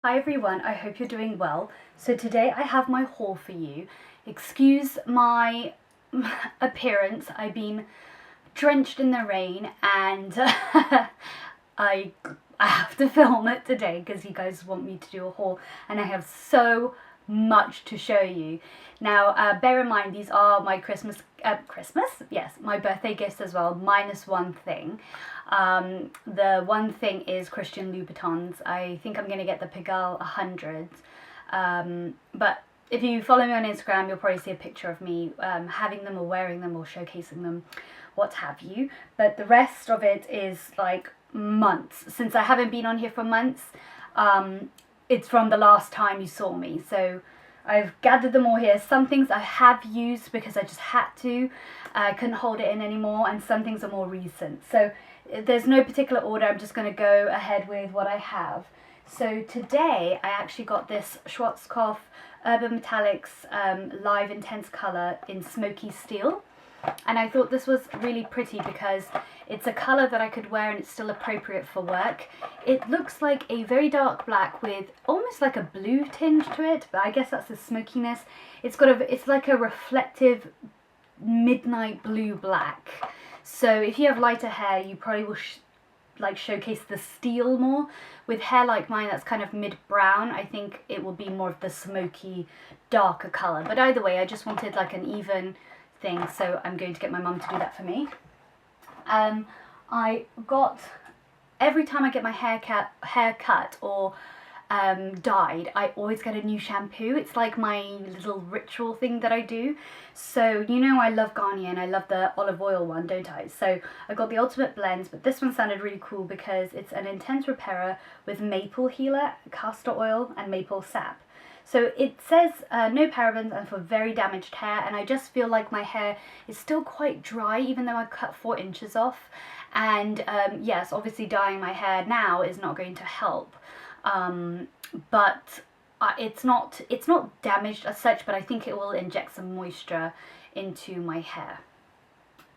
Hi everyone, I hope you're doing well. So today I have my haul for you. Excuse my appearance, I've been drenched in the rain and I have to film it today because you guys want me to do a haul and I have so much to show you. Now bear in mind these are my Christmas, yes, my birthday gifts as well, minus one thing. The one thing is Christian Louboutins. I think I'm going to get the Pigalle 100s. But if you follow me on Instagram, you'll probably see a picture of me having them or wearing them or showcasing them, what have you. But the rest of it is like months. Since I haven't been on here for months, it's from the last time you saw me. So I've gathered them all here. Some things I have used because I just had to. I couldn't hold it in anymore, and some things are more recent. So there's no particular order, I'm just going to go ahead with what I have. So today I actually got this Schwarzkopf Urban Metallics Live Intense Colour in Smoky Steel. And I thought this was really pretty because it's a colour that I could wear and it's still appropriate for work. It looks like a very dark black with almost like a blue tinge to it, but I guess that's the smokiness. It's like a reflective midnight blue black. So if you have lighter hair, you probably will showcase the steel more. With hair like mine that's kind of mid-brown, I think it will be more of the smoky, darker colour. But either way, I just wanted like an even thing, so I'm going to get my mum to do that for me. Every time I get my hair cut or dyed, I always get a new shampoo. It's like my little ritual thing that I do. So you know I love Garnier and I love the olive oil one, don't I? So I got the Ultimate Blends, but this one sounded really cool because it's an intense repairer with maple healer, castor oil and maple sap. So it says no parabens and for very damaged hair, and I just feel like my hair is still quite dry even though I cut 4 inches off. And yes, obviously dyeing my hair now is not going to help. But it's not damaged as such, but I think it will inject some moisture into my hair.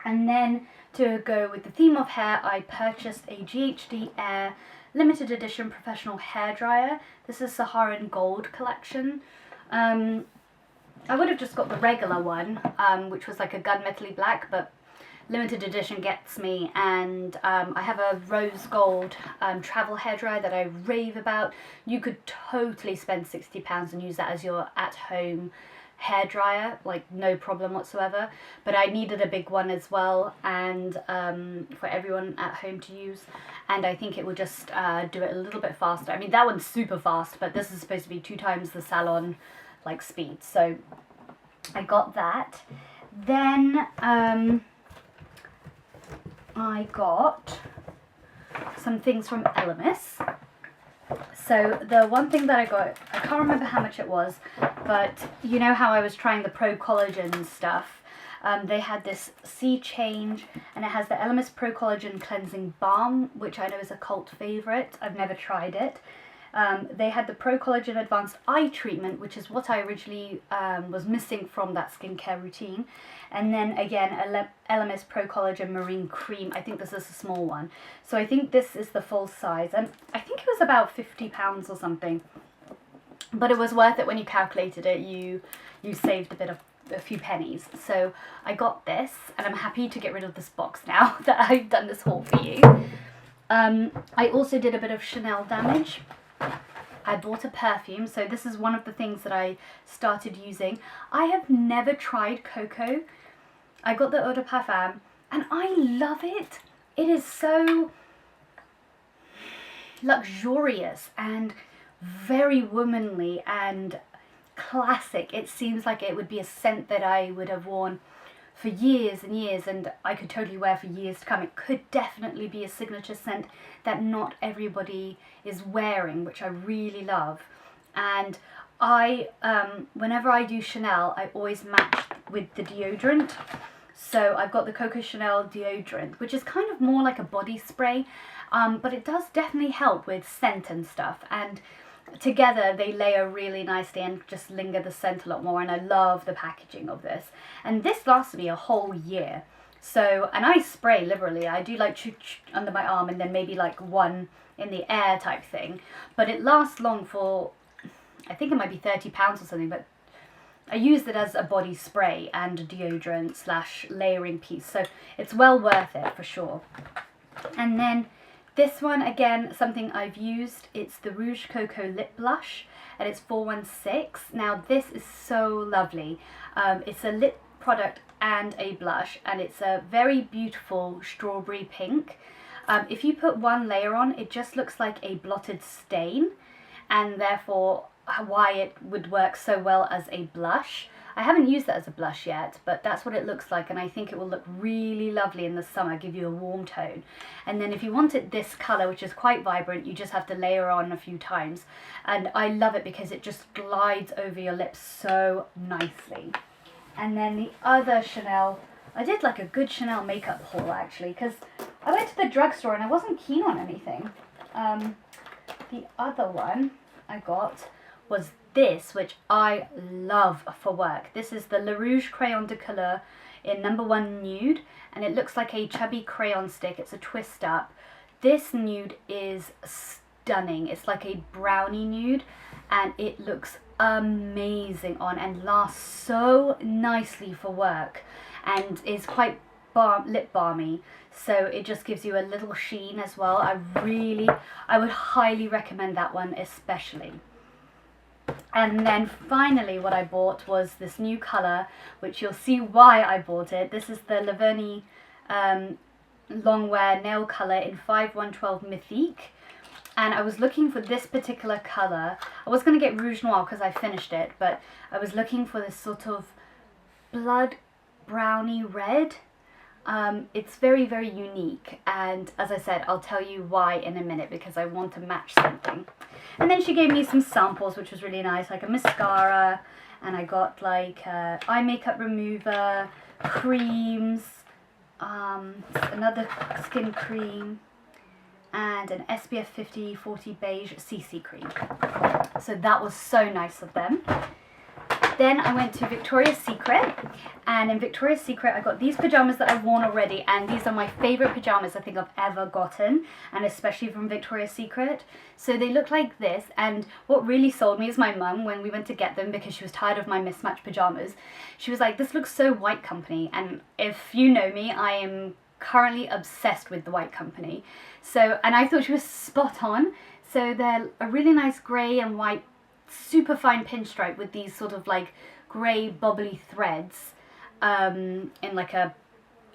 And then to go with the theme of hair, I purchased a GHD Air limited edition professional hair dryer. This is Saharan Gold collection. I would have just got the regular one, which was like a gunmetal-y black, but limited edition gets me. And I have a rose gold travel hairdryer that I rave about. You could totally spend £60 and use that as your at-home hairdryer, like no problem whatsoever. But I needed a big one as well, and for everyone at home to use. And I think it will just do it a little bit faster. I mean, that one's super fast, but this is supposed to be 2 times the salon like speed. So I got that. Then I got some things from Elemis. So the one thing that I got, I can't remember how much it was, but you know how I was trying the Pro Collagen stuff? They had this Sea Change, and it has the Elemis Pro Collagen Cleansing Balm, which I know is a cult favourite. I've never tried it. They had the Pro Collagen Advanced Eye Treatment, which is what I originally was missing from that skincare routine. And then again, Elemis Pro Collagen Marine Cream. I think this is a small one. So I think this is the full size. And I think it was about £50 or something. But it was worth it when you calculated it. You saved a few pennies. So I got this, and I'm happy to get rid of this box now that I've done this haul for you. I also did a bit of Chanel damage. I bought a perfume, so this is one of the things that I started using. I have never tried Coco. I got the Eau de Parfum, and I love it. It is so luxurious and very womanly and classic. It seems like it would be a scent that I would have worn for years and years, and I could totally wear for years to come. It could definitely be a signature scent that not everybody is wearing, which I really love. And I, whenever I do Chanel, I always match with the deodorant. So I've got the Coco Chanel deodorant, which is kind of more like a body spray, but it does definitely help with scent and stuff. And together they layer really nicely and just linger the scent a lot more, and I love the packaging of this. And this lasted me a whole year. So, and I spray liberally. I do like under my arm and then maybe like one in the air type thing. But it lasts long for, I think it might be £30 or something, but I used it as a body spray and a deodorant / layering piece. So it's well worth it for sure. And then this one, again, something I've used. It's the Rouge Coco Lip Blush, and it's 416. Now this is so lovely. It's a lip product and a blush, and it's a very beautiful strawberry pink. If you put one layer on, it just looks like a blotted stain, and therefore why it would work so well as a blush. I haven't used that as a blush yet, but that's what it looks like, and I think it will look really lovely in the summer, give you a warm tone. And then if you want it this colour, which is quite vibrant, you just have to layer on a few times. And I love it because it just glides over your lips so nicely. And then the other Chanel, I did like a good Chanel makeup haul actually, because I went to the drugstore and I wasn't keen on anything. The other one I got was this, which I love for work. This is the Le Rouge Crayon de Couleur in number 1 nude, and it looks like a chubby crayon stick. It's a twist up. This nude is stunning. It's like a brownie nude, and it looks amazing on and lasts so nicely for work, and is quite lip balmy, so it just gives you a little sheen as well. I would highly recommend that one especially. And then finally what I bought was this new colour, which you'll see why I bought it. This is the Le Vernis Longwear Nail Colour in 5112 Mythique. And I was looking for this particular colour. I was going to get Rouge Noir because I finished it, but I was looking for this sort of blood brownie red. It's very, very unique, and as I said, I'll tell you why in a minute because I want to match something. And then she gave me some samples, which was really nice, like a mascara, and I got like eye makeup remover, creams, another skin cream, and an SPF 50 40 beige CC cream. So that was so nice of them. Then I went to Victoria's Secret, and in Victoria's Secret I got these pyjamas that I've worn already, and these are my favourite pyjamas I think I've ever gotten, and especially from Victoria's Secret. So they look like this, and what really sold me is my mum when we went to get them because she was tired of my mismatched pyjamas. She was like, this looks so White Company, and if you know me, I am currently obsessed with the White Company. So, and I thought she was spot on. So they're a really nice grey and white super fine pinstripe with these sort of like grey bubbly threads in like a,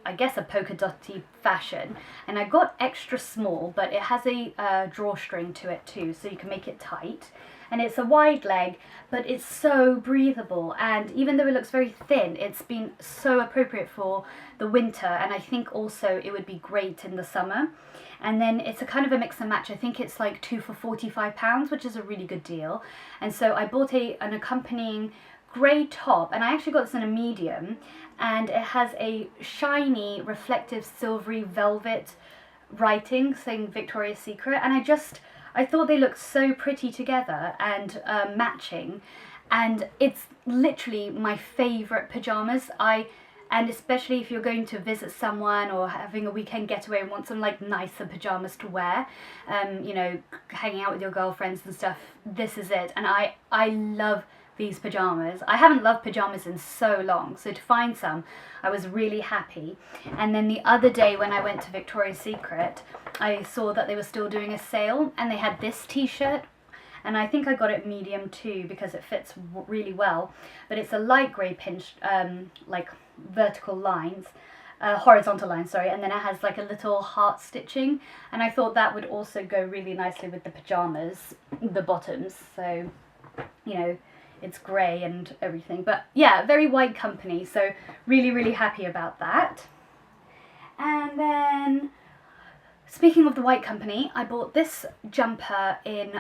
I guess a polka dotty fashion, and I got extra small, but it has a drawstring to it too, so you can make it tight, and it's a wide leg, but it's so breathable, and even though it looks very thin, it's been so appropriate for the winter, and I think also it would be great in the summer. And then it's a kind of a mix and match. I think it's like 2 for £45, which is a really good deal. And so I bought an accompanying grey top, and I actually got this in a medium, and it has a shiny, reflective, silvery velvet writing saying Victoria's Secret, and I thought they looked so pretty together and matching, and it's literally my favourite pyjamas. And especially if you're going to visit someone or having a weekend getaway and want some like nicer pyjamas to wear, you know, hanging out with your girlfriends and stuff, this is it. And I love these pyjamas. I haven't loved pyjamas in so long, so to find some, I was really happy. And then the other day when I went to Victoria's Secret, I saw that they were still doing a sale, and they had this t-shirt, and I think I got it medium too because it fits really well, but it's a light grey pinch, like vertical lines, horizontal lines, sorry, and then it has like a little heart stitching, and I thought that would also go really nicely with the pyjamas, the bottoms, so, you know, it's grey and everything, but yeah, very White Company, so really, really happy about that. And then, speaking of the White Company, I bought this jumper in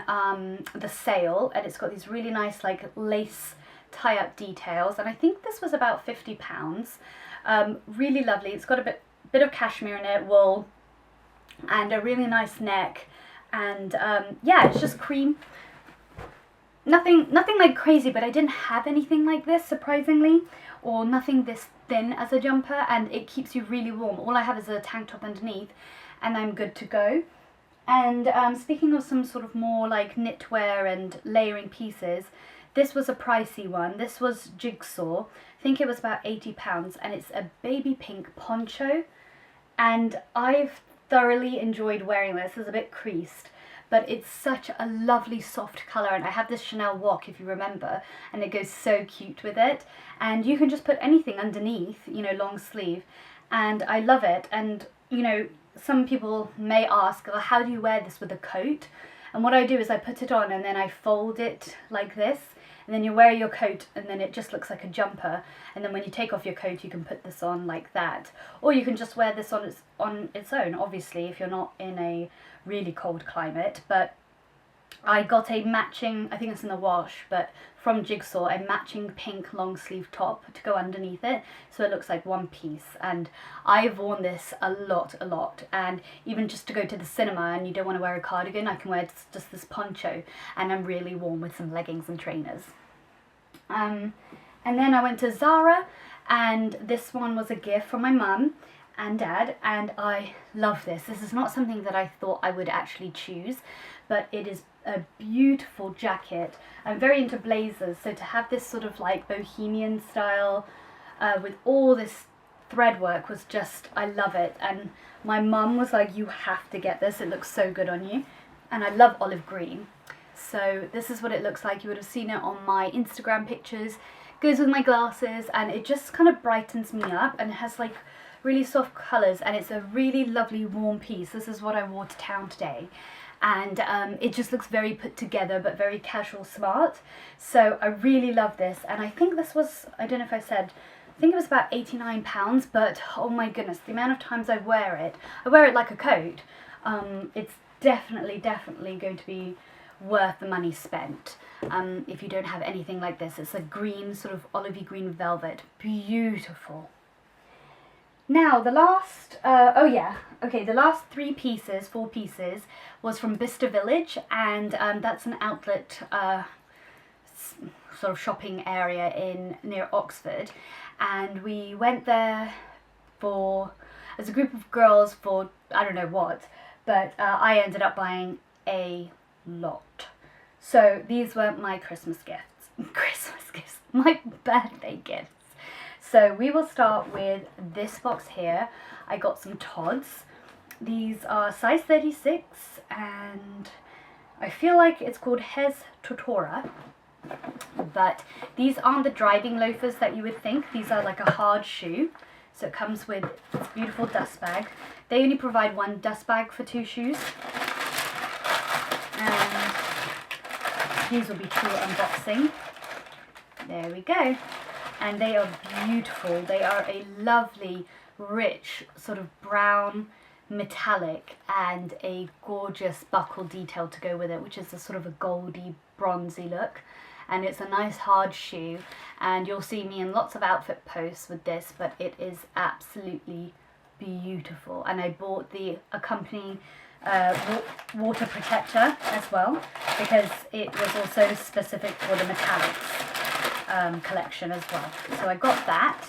the sale, and it's got these really nice like lace tie-up details, and I think this was about £50. Really lovely. It's got a bit of cashmere in it, wool, and a really nice neck, and yeah, it's just cream nothing like crazy, but I didn't have anything like this, surprisingly, or nothing this thin as a jumper, and it keeps you really warm. All I have is a tank top underneath and I'm good to go. And speaking of some sort of more like knitwear and layering pieces, this was a pricey one. This was Jigsaw. I think it was about £80, and it's a baby pink poncho, and I've thoroughly enjoyed wearing this. It's a bit creased, but it's such a lovely soft colour, and I have this Chanel Wok, if you remember, and it goes so cute with it. And you can just put anything underneath, you know, long sleeve, and I love it. And you know, some people may ask, well, how do you wear this with a coat? And what I do is I put it on and then I fold it like this, and then you wear your coat and then it just looks like a jumper, and then when you take off your coat you can put this on like that. Or you can just wear this on its own, obviously, if you're not in a really cold climate. But I got a matching, I think it's in the wash, but from Jigsaw, a matching pink long sleeve top to go underneath it, so it looks like one piece. And I've worn this a lot, and even just to go to the cinema and you don't want to wear a cardigan, I can wear just this poncho and I'm really warm with some leggings and trainers. And then I went to Zara, and this one was a gift from my mum and dad, and I love this. This is not something that I thought I would actually choose, but it is a beautiful jacket. I'm very into blazers, so to have this sort of like bohemian style with all this thread work was just, I love it. And my mum was like, you have to get this, it looks so good on you. And I love olive green, so this is what it looks like. You would have seen it on my Instagram pictures. Goes with my glasses, and it just kind of brightens me up, and it has like really soft colours, and it's a really lovely warm piece. This is what I wore to town today, and it just looks very put together but very casual smart. So I really love this, and I think this was, I don't know if I said, I think it was about £89, but oh my goodness, the amount of times I wear it like a coat. It's definitely going to be worth the money spent. If you don't have anything like this, it's a green, sort of olivey green velvet, beautiful. Now the last, the last four pieces was from Bicester Village, and that's an outlet sort of shopping area near Oxford, and we went there as a group of girls for I don't know what, but I ended up buying a lot. So these were my Christmas gifts, my birthday gifts. So we will start with this box here. I got some Todds. These are size 36, and I feel like it's called Hez Totora, but these aren't the driving loafers that you would think. These are like a hard shoe. So it comes with this beautiful dust bag. They only provide one dust bag for 2 shoes. And these will be true unboxing. There we go. And they are beautiful. They are a lovely, rich, sort of brown metallic, and a gorgeous buckle detail to go with it, which is a sort of a goldy, bronzy look. And it's a nice hard shoe, and you'll see me in lots of outfit posts with this, but it is absolutely beautiful. And I bought the accompanying water protector as well, because it was also specific for the metallics collection as well. So I got that.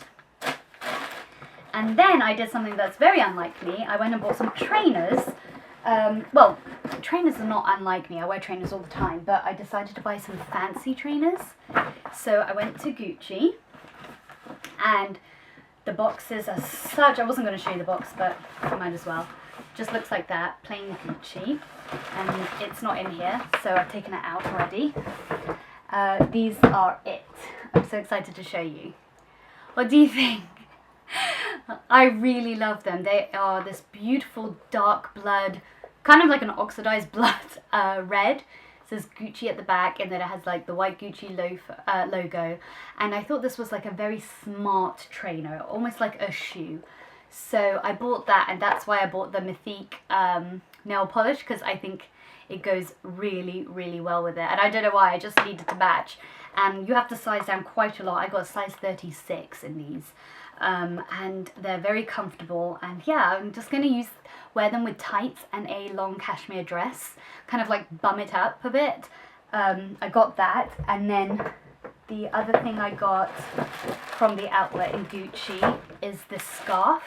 And then I did something that's very unlike me. I went and bought some trainers. Well, trainers are not unlike me. I wear trainers all the time, but I decided to buy some fancy trainers. So I went to Gucci, and the boxes are such, I wasn't going to show you the box, but I might as well. Just looks like that, plain Gucci, and it's not in here, so I've taken it out already. These are it. I'm so excited to show you. What do you think? I really love them. They are this beautiful dark blood, kind of like an oxidized blood red. It says Gucci at the back, and then it has like the white Gucci logo. And I thought this was like a very smart trainer, almost like a shoe. So I bought that, and that's why I bought the Mythique nail polish, because I think it goes really, really well with it. And I don't know why, I just needed to match. And you have to size down quite a lot. I got a size 36 in these. And they're very comfortable, and yeah, I'm just going to wear them with tights and a long cashmere dress, kind of like bum it up a bit, I got that, and then the other thing I got from the outlet in Gucci is this scarf.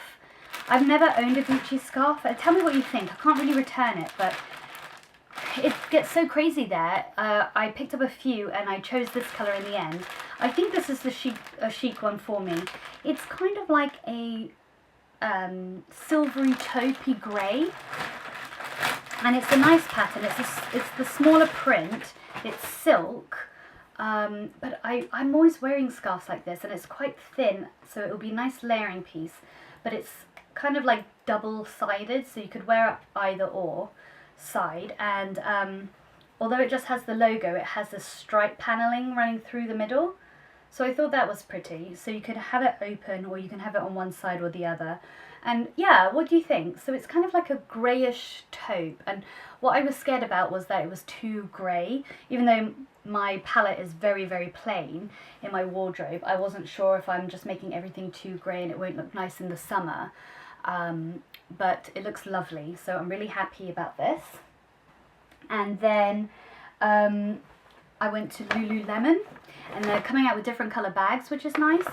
I've never owned a Gucci scarf. Tell me what you think. I can't really return it, but it gets so crazy there. I picked up a few and I chose this colour in the end. I think this is the chic one for me. It's kind of like a silvery taupey grey, and it's a nice pattern. It's the smaller print. It's silk, but I'm always wearing scarves like this, and it's quite thin, so it will be a nice layering piece. But it's kind of like double-sided, so you could wear it either or side. And although it just has the logo, it has this stripe paneling running through the middle. So I thought that was pretty. So you could have it open, or you can have it on one side or the other. And yeah, what do you think? So it's kind of like a greyish taupe, and what I was scared about was that it was too grey. Even though my palette is very, very plain in my wardrobe, I wasn't sure if I'm just making everything too grey and it won't look nice in the summer. But it looks lovely, so I'm really happy about this. And then I went to Lululemon, and they're coming out with different colour bags, which is nice.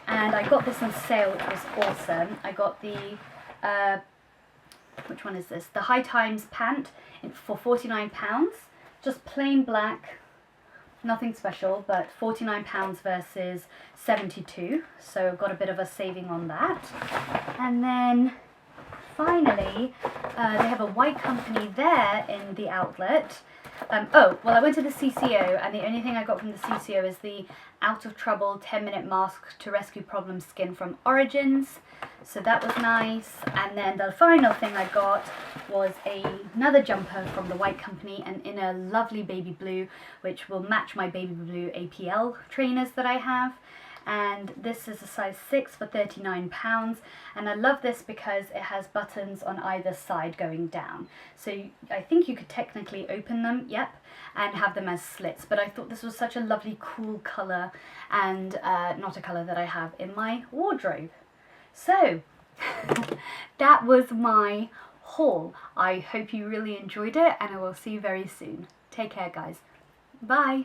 And I got this on sale, which was awesome. I got the, which one is this? The High Times pant for £49. Just plain black, nothing special, but £49 versus £72. So I've got a bit of a saving on that. And then finally, they have a white company there in the outlet. Oh, well, I went to the CCO, and the only thing I got from the CCO is the Out of Trouble 10-minute mask to rescue problem skin from Origins. So that was nice. And then the final thing I got was another jumper from the white company, and in a lovely baby blue, which will match my baby blue APL trainers that I have. And this is a size 6 for £39, and I love this because it has buttons on either side going down. So I think you could technically open them, yep, and have them as slits, but I thought this was such a lovely cool colour, and not a colour that I have in my wardrobe. So that was my haul. I hope you really enjoyed it, and I will see you very soon. Take care, guys. Bye.